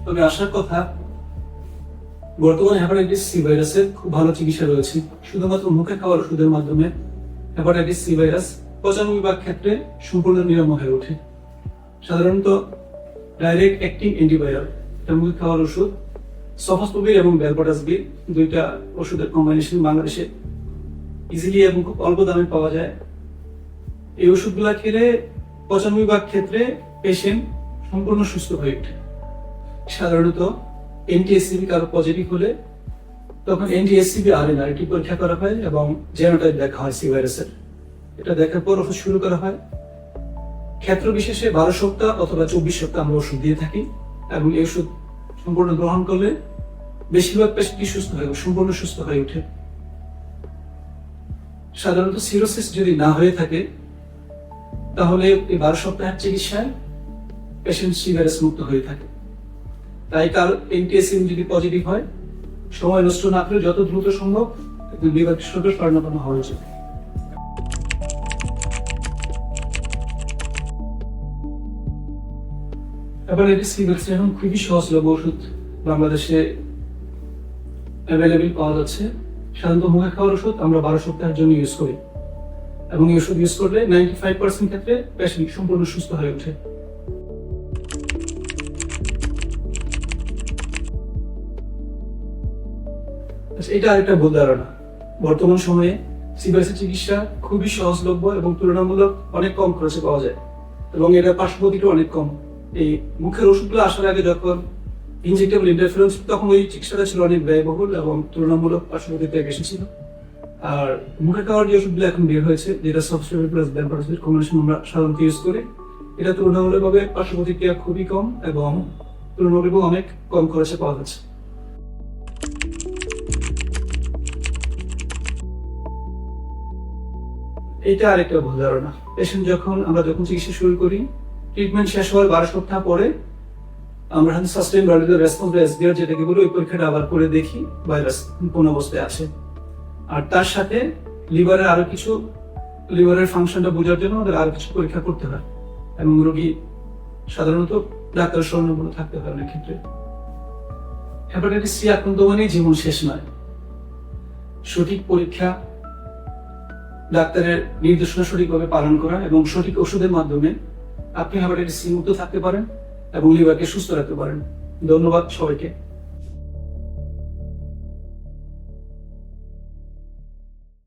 তবে আসার কথা, বর্তমানে হেপাটাইটিস সি ভাইরাসের খুব ভালো চিকিৎসা রয়েছে। শুধুমাত্র মুখে খাওয়ার ওষুধের মাধ্যমে হেপাটাইটিস সি ভাইরাস 95% ক্ষেত্রে সম্পূর্ণ নিরাময় হয়ে ওঠে। সাধারণত ডাইরেক্ট অ্যাক্টিং অ্যান্টিভাইরাল, এটা মুখে খাওয়ার ওষুধ, সফাসপোভির এবং ভ্যালপোটাসভির দুইটা ওষুধের কম্বিনেশন বাংলাদেশে ইজিলি এবং খুব অল্প দামে পাওয়া যায়। এই ওষুধগুলা খেলে 95% ক্ষেত্রে পেশেন্ট সম্পূর্ণ সুস্থ হয়ে ওঠে। সাধারণত এনটিএসসিবি কারো পজিটিভ হলে তখন এনটিএসসিবি আরএনআরটি পরীক্ষা করা হয় এবং জেনোটাইপ দেখা হয় সি ভাইরাসের। এটা দেখার পর ওষুধ শুরু করা হয়। ক্ষেত্র বিশেষে 12 সপ্তাহ অথবা 24 সপ্তাহ আমরা ওষুধ দিয়ে থাকি এবং এই ওষুধ সম্পূর্ণ গ্রহণ করলে বেশিরভাগ পেশেন্টই সুস্থ হয়, সম্পূর্ণ সুস্থ হয়ে ওঠে। সাধারণত সিরোসিস যদি না হয়ে থাকে তাহলে এই 12 সপ্তাহের চিকিৎসায় পেশেন্ট সি ভাইরাস মুক্ত হয়ে থাকে। তাই কারো এনটিএসসিবি যদি পজিটিভ হয়, সময় নষ্ট না করে যত দ্রুত সম্ভব লিভার টিস্যুকে শরণাপন্ন হওয়া উচিত। হেপাটাইটিস সি ভাইরাস এখন খুবই সহজলভ্য ওষুধ বাংলাদেশে অ্যাভেলেবেল পাওয়া যাচ্ছে। সাধারণত মুখে খাওয়ার ওষুধ আমরা 12 সপ্তাহের জন্য ইউজ করি এবং এই ওষুধ ইউজ করলে 95% ক্ষেত্রে পেশেন্ট সম্পূর্ণ সুস্থ হয়ে ওঠে। এটা আরেকটা ভুল ধারণা। বর্তমান সময়ে সি ভাইরাসের চিকিৎসা খুবই সহজলভ্য এবং তুলনামূলক অনেক কম খরচে পাওয়া যায় এবং এটার পার্শ্বপ্রতিক্রিয়া অনেক কম। এই মুখের ওষুধগুলো আসার আগে যখন ইনজেক্টেবল ইন্টারফেরেন্স, তখন ওই চিকিৎসাটা ছিল অনেক ব্যয়বহুল এবং তুলনামূলক পার্শ্বপ্রতিক্রিয়া বেশি ছিল। আর মুখে খাওয়ার যে ওষুধগুলো এখন বের হয়েছে, যেটা সফটওয়্যার প্লাস ভ্যালপোটাসভির কম্বিনেশন আমরা সাধারণত ইউজ করি, এটা তুলনামূলকভাবে পার্শ্বপ্রতিক্রিয়া খুবই কম এবং তুলনামূলকভাবে অনেক কম খরচে পাওয়া যাচ্ছে। এটা আরেকটা ভুল ধারণা। পেশেন্ট আমরা যখন চিকিৎসা শুরু করি, ট্রিটমেন্ট শেষ হওয়ার 12 সপ্তাহ পরে আমরা সাস্টেইন ভাইরাল রেসপন্স বা এসবিআর যেটাকে বলি, ওই পরীক্ষাটা আবার করে দেখি ভাইরাস কোন অবস্থায় আছে। আর তার সাথে লিভারের ফাংশনটা বোঝার জন্য আমাদের আরো কিছু পরীক্ষা করতে হয় এবং রোগী সাধারণত ডাক্তারের শরণাপন্ন থাকতে হয় অনেক ক্ষেত্রে। হেপাটাইটিস সি আক্রান্ত মানেই জীবন শেষ নয়। সঠিক পরীক্ষা, ডাক্তারের নির্দেশনা সঠিকভাবে পালন করা এবং সঠিক ওষুধের মাধ্যমে আপনি হেপাটাইটিস সি মুক্ত থাকতে পারেন এবং লিভারকে সুস্থ রাখতে পারেন। ধন্যবাদ সবাইকে।